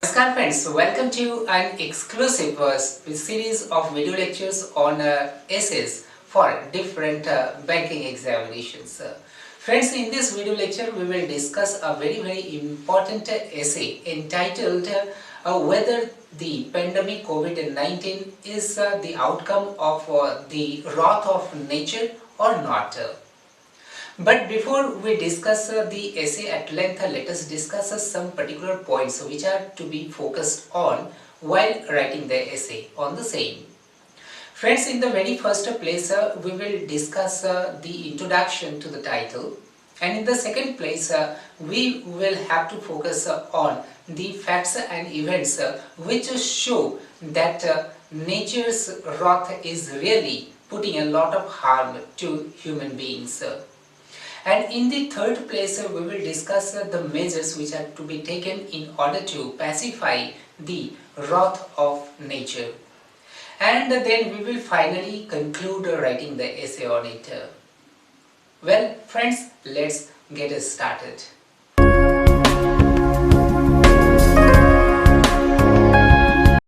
Namaskar friends, welcome to an exclusive series of video lectures on essays for different banking examinations. Friends, in this video lecture we will discuss a very important essay entitled whether the pandemic COVID-19 is the outcome of the wrath of nature or not. But before we discuss the essay at length, let us discuss some particular points which are to be focused on while writing the essay on the same. Friends, in the very first place, we will discuss the introduction to the title, and in the second place, we will have to focus on the facts and events which show that nature's wrath is really putting a lot of harm to human beings. And in the third place, we will discuss the measures which are to be taken in order to pacify the wrath of nature. And then we will finally conclude writing the essay on it. Well, friends, let's get started.